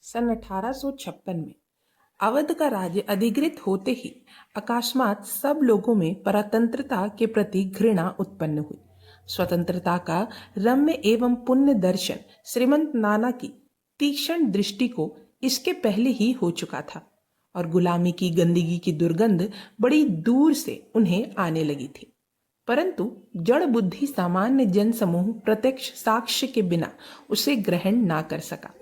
सन 1856 में अवध का राज्य अधिकृत होते ही अकस्मात सब लोगों में परतंत्रता के प्रति घृणा उत्पन्न हुई। स्वतंत्रता का रम्य एवं पुण्य दर्शन श्रीमंत नाना की तीक्ष्ण दृष्टि को इसके पहले ही हो चुका था और गुलामी की गंदगी की दुर्गंध बड़ी दूर से उन्हें आने लगी थी। परंतु जड़ बुद्धि सामान्य जन समूह प्रत्यक्ष साक्ष्य के बिना उसे ग्रहण ना कर सका।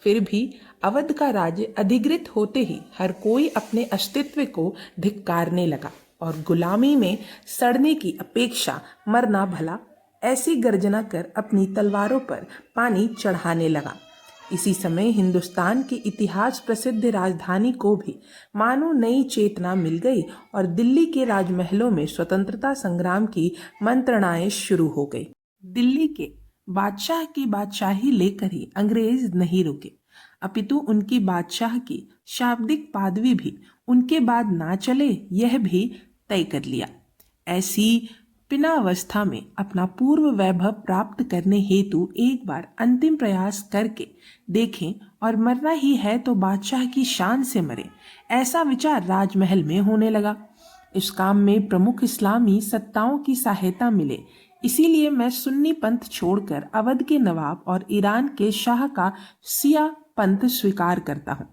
फिर भी अवध का राज्य अधिकृत होते ही हर कोई अपने अस्तित्व को धिक्कारने लगा और गुलामी में सड़ने की अपेक्षा मरना भला, ऐसी गर्जना कर अपनी तलवारों पर पानी चढ़ाने लगा। इसी समय हिंदुस्तान की इतिहास प्रसिद्ध राजधानी को भी मानो नई चेतना मिल गई और दिल्ली के राजमहलों में स्वतंत्रता संग्राम की मंत्रणाएं शुरू हो गई। दिल्ली के बादशाह की बादशाही लेकर ही अंग्रेज नहीं रुके, अपितु उनकी बादशाह की शाब्दिक पदवी भी उनके बाद ना चले, यह भी तय कर लिया। ऐसी पिनावस्था में अपना पूर्व वैभव प्राप्त करने हेतु एक बार अंतिम प्रयास करके देखें और मरना ही है तो बादशाह की शान से मरे, ऐसा विचार राजमहल में होने लगा। इस काम में प्रमुख इस्लामी सत्ताओं की सहायता मिले, इसीलिए मैं सुन्नी पंथ छोड़कर अवध के नवाब और ईरान के शाह का शिया पंथ स्वीकार करता हूँ,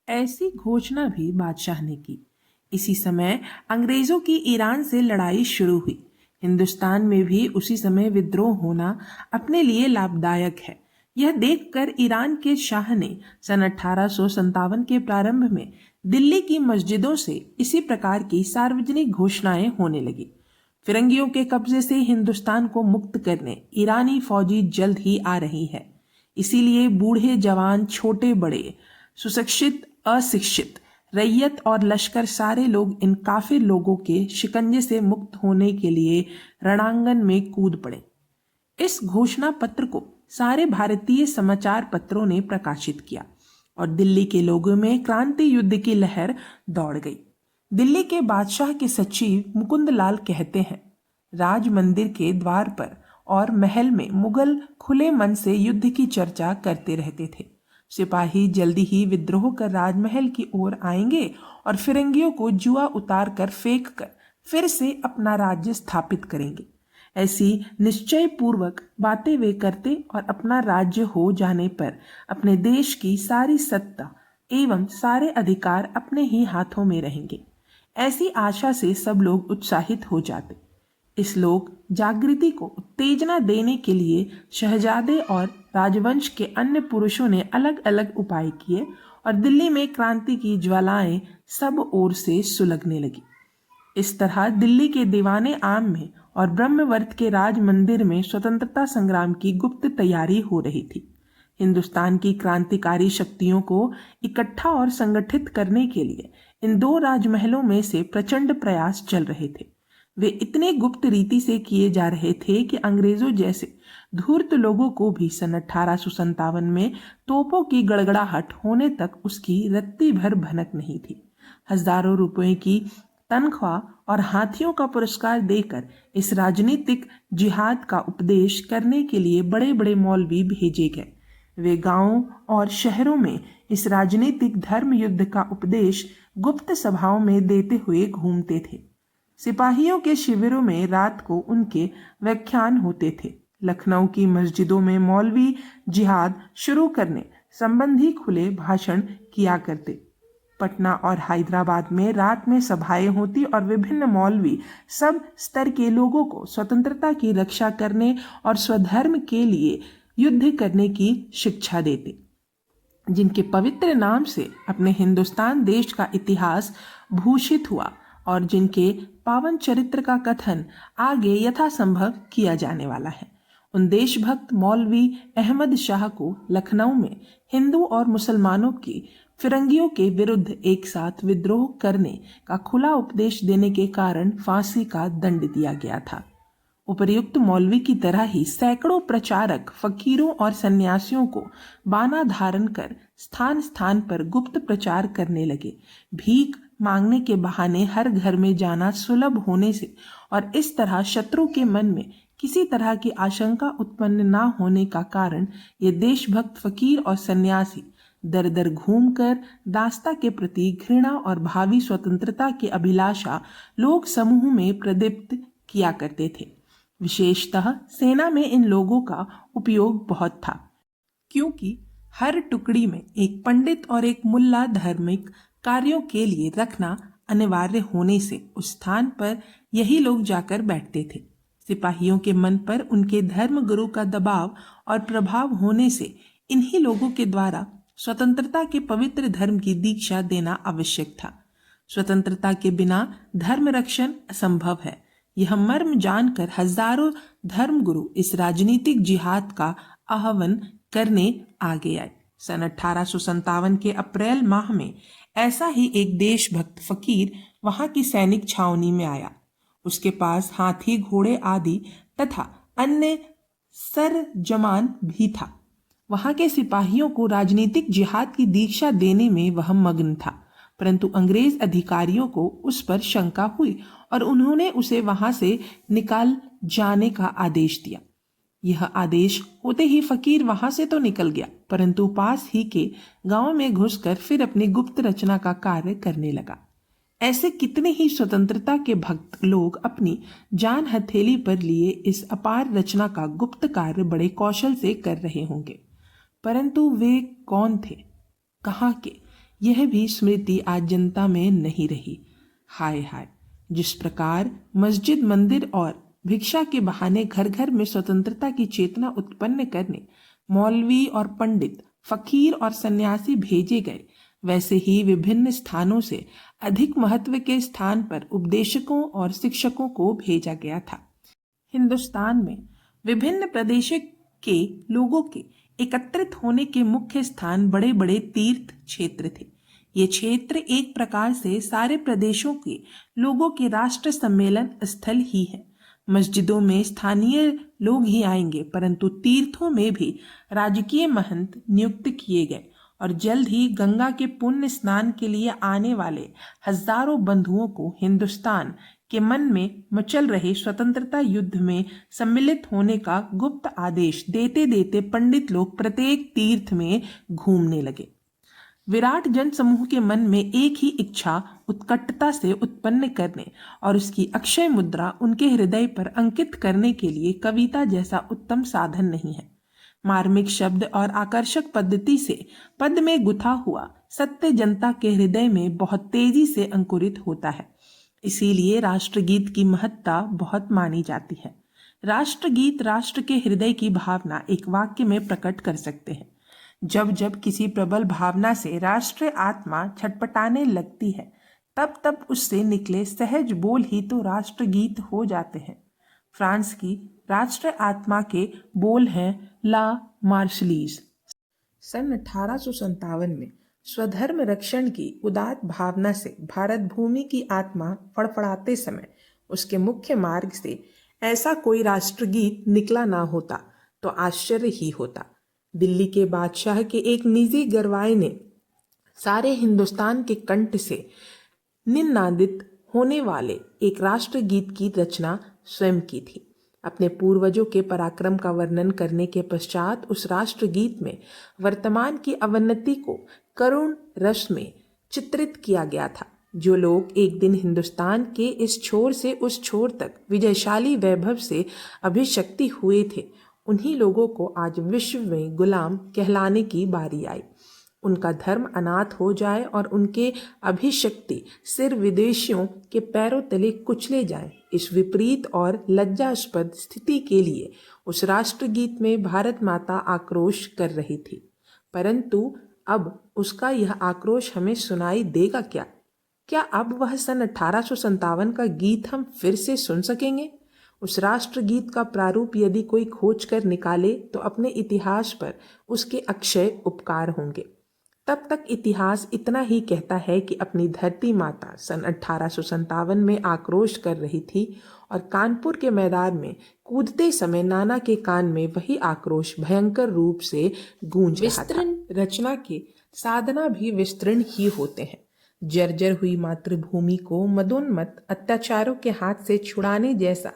ऐसी घोषणा भी बादशाह ने की। इसी समय अंग्रेजों की ईरान से लड़ाई शुरू हुई। हिंदुस्तान में भी उसी समय विद्रोह होना अपने लिए लाभदायक है। यह देखकर ईरान के शाह ने सन 1857 के प्रारंभ में दिल्ली की मस्जिदों से इसी प्रकार की सार्वजनिक घोषणाएं होने लगी। फिरंगियों के कब्जे से हिंदुस्तान को मुक्त करने ईरानी फौजी जल्द ही आ रही है, इसीलिए बूढ़े जवान छोटे बड़े, सुशिक्षित अशिक्षित, रैयत और लश्कर सारे लोग इन काफिर लोगों के शिकंजे से मुक्त होने के लिए रणांगन में कूद पड़े। इस घोषणा पत्र को सारे भारतीय समाचार पत्रों ने प्रकाशित किया और दिल्ली के लोगों में क्रांति युद्ध की लहर दौड़ गई। दिल्ली के बादशाह के सचिव मुकुंदलाल कहते हैं, राज मंदिर के द्वार पर और महल में मुगल खुले मन से युद्ध की चर्चा करते रहते थे। सिपाही जल्दी ही विद्रोह कर राजमहल की ओर आएंगे और फिरंगियों को जुआ उतार कर फेंक कर फिर से अपना राज्य स्थापित करेंगे। ऐसी निश्चय पूर्वक बातें वे करते और अपना राज्य हो जाने पर अपने देश की सारी सत्ता एवं सारे अधिकार अपने ही हाथों में रहेंगे। ऐसी आशा से सब लोग उत्साहित हो जाते। इस लोक जागृति को उत्तेजना देने के लिए शहजादे और राजवंश के अन्य पुरुषों ने अलग अलग उपाय किए और दिल्ली में क्रांति की ज्वालाएं सब ओर से सुलगने लगी। इस तरह दिल्ली के दीवाने आम में और ब्रह्मवर्त के राज मंदिर में स्वतंत्रता संग्राम की गुप्त तैयारी हो रही थी। हिंदुस्तान की क्रांतिकारी शक्तियों को इकट्ठा और संगठित करने के लिए इन दो राजमहलों में से प्रचंड प्रयास चल रहे थे। वे इतने गुप्त रीति से किए जा रहे थे कि अंग्रेजों जैसे धूर्त लोगों को भी सन 1857 में तोपों की गड़गड़ाहट होने तक उसकी रत्ती भर भनक नहीं थी। हजारों रुपए की तनख्वाह और हाथियों का पुरस्कार देकर इस राजनीतिक जिहाद का उपदेश करने के लिए बड़े बड़े मौलवी भेजे गए। वे गांवों और शहरों में इस राजनीतिक धर्म युद्ध का उपदेश गुप्त सभाओं में देते हुए घूमते थे। सिपाहियों के शिविरों में रात को उनके व्याख्यान होते थे। लखनऊ की मस्जिदों में मौलवी जिहाद शुरू करने संबंधी खुले भाषण किया करते। पटना और हैदराबाद में रात में सभाएं होती और विभिन्न मौलवी सब स्तर के लोगों को स्वतंत्रता की रक्षा करने और स्वधर्म के लिए युद्ध करने की शिक्षा देते। जिनके पवित्र नाम से अपने हिंदुस्तान देश का इतिहास भूषित हुआ और जिनके पावन चरित्र का कथन आगे यथासंभव किया जाने वाला है। उन देशभक्त मौलवी अहमद शाह को लखनऊ में हिंदू और मुसलमानों की फिरंगियों के विरुद्ध एक साथ विद्रोह करने का खुला उपदेश देने के कारण फांसी का दंड दिया गया था। उपर्युक्त मौलवी की तरह ही सैकड़ों प्रचारक फकीरों और सन्यासियों को बाना धारण कर स्थान स्थान पर गुप्त प्रचार करने लगे। भीख मांगने के बहाने हर घर में जाना सुलभ होने से और इस तरह शत्रु के मन में किसी तरह की आशंका उत्पन्न न होने का कारण ये देशभक्त फकीर और सन्यासी दर दर घूमकर दास्ता के प्रति घृणा और भावी स्वतंत्रता की अभिलाषा लोक समूह में प्रदीप्त किया करते थे। विशेषतः सेना में इन लोगों का उपयोग बहुत था, क्योंकि हर टुकड़ी में एक पंडित और एक मुल्ला धार्मिक कार्यों के लिए रखना अनिवार्य होने से उस स्थान पर यही लोग जाकर बैठते थे। सिपाहियों के मन पर उनके धर्म गुरु का दबाव और प्रभाव होने से इन्हीं लोगों के द्वारा स्वतंत्रता के पवित्र धर्म की दीक्षा देना आवश्यक था। स्वतंत्रता के बिना धर्म रक्षण असंभव है। यह मर्म जानकर हजारों धर्मगुरु इस राजनीतिक जिहाद का आह्वान करने आगे आए। सन 1857 के अप्रैल माह में ऐसा ही एक देशभक्त फकीर वहां की सैनिक छावनी में आया। उसके पास हाथी, घोड़े आदि तथा अन्य सरजमान भी था। वहां के सिपाहियों को राजनीतिक जिहाद की दीक्षा देने में वह मग्न था, परंतु अंग्रेज अधिकारियों को उस पर शंका हुई और उन्होंने उसे वहां से निकाल जाने का आदेश दिया। यह आदेश होते ही फकीर वहां से तो निकल गया, परंतु पास ही के गांव में घुसकर फिर अपनी गुप्त रचना का कार्य करने लगा। ऐसे कितने ही स्वतंत्रता के भक्त लोग अपनी जान हथेली पर लिए इस अपार रचना का गुप्त कार्य बड़े कौशल से कर रहे होंगे, परंतु वे कौन थे, कहाँ के, यह भी स्मृति आज जनता में नहीं रही। हाय हाय, जिस प्रकार मस्जिद, मंदिर और भिक्षा के बहाने घर घर में स्वतंत्रता की चेतना उत्पन्न करने मौलवी और पंडित, फकीर और सन्यासी भेजे गए, वैसे ही विभिन्न स्थानों से अधिक महत्व के स्थान पर उपदेशकों और शिक्षकों को भेजा गया था। हिंदुस्तान में विभिन्न प्रदेशों के लोगों के एकत्रित होने के मुख्य स्थान बड़े बड़े तीर्थ क्षेत्र थे। ये क्षेत्र एक प्रकार से सारे प्रदेशों के लोगों के राष्ट्र सम्मेलन स्थल ही है। मस्जिदों में स्थानीय लोग ही आएंगे, परंतु तीर्थों में भी राजकीय महंत नियुक्त किए गए और जल्द ही गंगा के पुण्य स्नान के लिए आने वाले हजारों बंधुओं को हिंदुस्तान के मन में मचल रहे स्वतंत्रता युद्ध में सम्मिलित होने का गुप्त आदेश देते देते पंडित लोग प्रत्येक तीर्थ में घूमने लगे। विराट जन समूह के मन में एक ही इच्छा उत्कटता से उत्पन्न करने और उसकी अक्षय मुद्रा उनके हृदय पर अंकित करने के लिए कविता जैसा उत्तम साधन नहीं है। मार्मिक शब्द और आकर्षक पद्धति से पद में गुथा हुआ सत्य जनता के हृदय में बहुत तेजी से अंकुरित होता है। इसीलिए राष्ट्रगीत की महत्ता बहुत मानी जाती है। राष्ट्रगीत राष्ट्र के हृदय की भावना एक वाक्य में प्रकट कर सकते हैं। जब जब किसी प्रबल भावना से राष्ट्रीय आत्मा छटपटाने लगती है, तब तब उससे निकले सहज बोल ही तो राष्ट्रगीत हो जाते हैं। फ्रांस की राष्ट्रीय आत्मा के बोल हैं ला मार्शलीज। सन 1857 में स्वधर्म रक्षण की उदात्त भावना से भारत भूमि की आत्मा फड़फड़ाते समय उसके मुख्य मार्ग से ऐसा कोई राष्ट्रगीत निकला ना होता तो आश्चर्य ही होता। दिल्ली के बादशाह के एक निजी गरवाए ने सारे हिंदुस्तान के कंठ से निनादित होने वाले एक राष्ट्रगीत की रचना स्वयं की थी। अपने पूर्वजों के पराक्रम का वर्णन करने के पश्चात उस राष्ट्रगीत में वर्तमान की अवनति को करुण रस में चित्रित किया गया था। जो लोग एक दिन हिंदुस्तान के इस छोर से उस छोर तक विजयशाली वैभव से अभिषक्ति हुए थे, उन्हीं लोगों को आज विश्व में गुलाम कहलाने की बारी आई। उनका धर्म अनाथ हो जाए और उनके अभिशक्ति सिर विदेशियों के पैरों तले कुचले जाए, इस विपरीत और लज्जास्पद स्थिति के लिए उस राष्ट्रगीत में भारत माता आक्रोश कर रही थी। परंतु अब उसका यह आक्रोश हमें सुनाई देगा क्या? क्या अब वह सन 1857 का गीत हम फिर से सुन सकेंगे? उस राष्ट्रगीत का प्रारूप यदि कोई खोज कर निकाले तो अपने इतिहास पर उसके अक्षय उपकार होंगे। तब तक इतिहास इतना ही कहता है कि अपनी धरती माता सन 1857 में आक्रोश कर रही थी और कानपुर के मैदान में कूदते समय नाना के कान में वही आक्रोश भयंकर रूप से गूंज रहा था। रचना के साधना भी विस्तृण ही होते हैं। जर्जर हुई मातृभूमि को मदोन्मत्त अत्याचारों के हाथ से छुड़ाने जैसा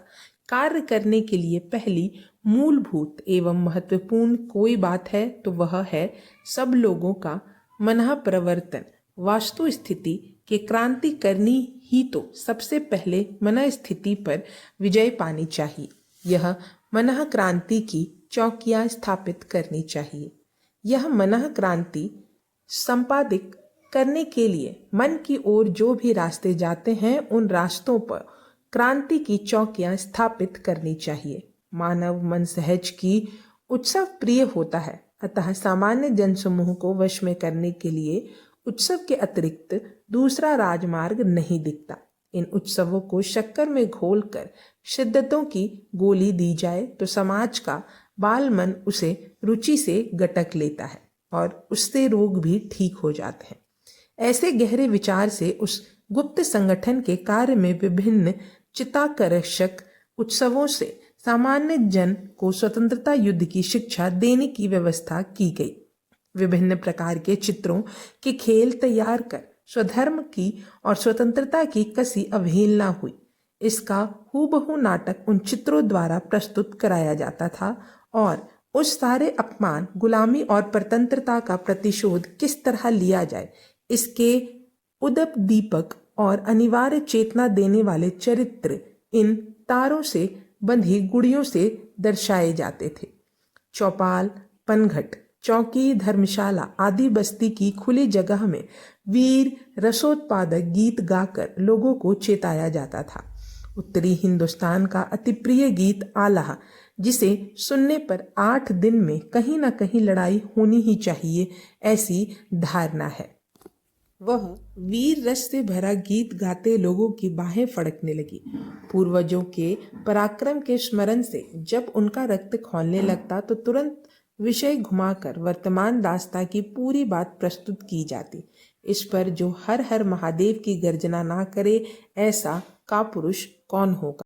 कार्य करने के लिए पहली मूलभूत एवं महत्वपूर्ण कोई बात है तो वह है सब लोगों का मनः प्रवर्तन वास्तु स्थिति के क्रांति करनी ही तो सबसे पहले मनः स्थिति पर विजय पानी चाहिए। यह मनः क्रांति की चौकियां स्थापित करनी चाहिए। यह मनः क्रांति संपादित करने के लिए मन की ओर जो भी रास्ते जाते हैं उन रास्तों पर क्रांति की चौकियां स्थापित करनी चाहिए। मानव मन सहज की उत्सव प्रिय होता है, अतः सामान्य जनसमूह को वश में करने के लिए उत्सव के अतिरिक्त दूसरा राजमार्ग नहीं दिखता। इन उत्सवों को शक्कर में घोलकर शिद्दतों की गोली दी जाए तो समाज का बाल मन उसे रुचि से गटक लेता है और उससे रोग भी ठीक हो जाते हैं। ऐसे गहरे विचार से उस गुप्त संगठन के कार्य में विभिन्न चित्ताकर्षक उत्सवों से सामान्य जन को स्वतंत्रता युद्ध की शिक्षा देने की व्यवस्था की गई। विभिन्न प्रकार के चित्रों के खेल तैयार कर स्वधर्म की और स्वतंत्रता की कसी अवहेलना हुई। इसका हूबहू नाटक उन चित्रों द्वारा प्रस्तुत कराया जाता था और उस सारे अपमान, गुलामी और परतंत्रता का प्रतिशोध किस तरह लिया जाए, इसके उदप दीपक और अनिवार्य चेतना देने वाले चरित्र इन तारों से बंधी गुड़ियों से दर्शाए जाते थे। चौपाल, पनघट, चौकी, धर्मशाला आदि बस्ती की खुली जगह में वीर रसोत्पादक गीत गाकर लोगों को चेताया जाता था। उत्तरी हिंदुस्तान का अति प्रिय गीत आल्हा, जिसे सुनने पर 8 दिन में कहीं न कहीं लड़ाई होनी ही चाहिए, ऐसी धारणा है। वह वीर रस से भरा गीत गाते लोगों की बाहें फड़कने लगी। पूर्वजों के पराक्रम के स्मरण से जब उनका रक्त खौलने लगता तो तुरंत विषय घुमाकर वर्तमान दास्तां की पूरी बात प्रस्तुत की जाती। इस पर जो हर हर महादेव की गर्जना ना करे, ऐसा कापुरुष कौन होगा।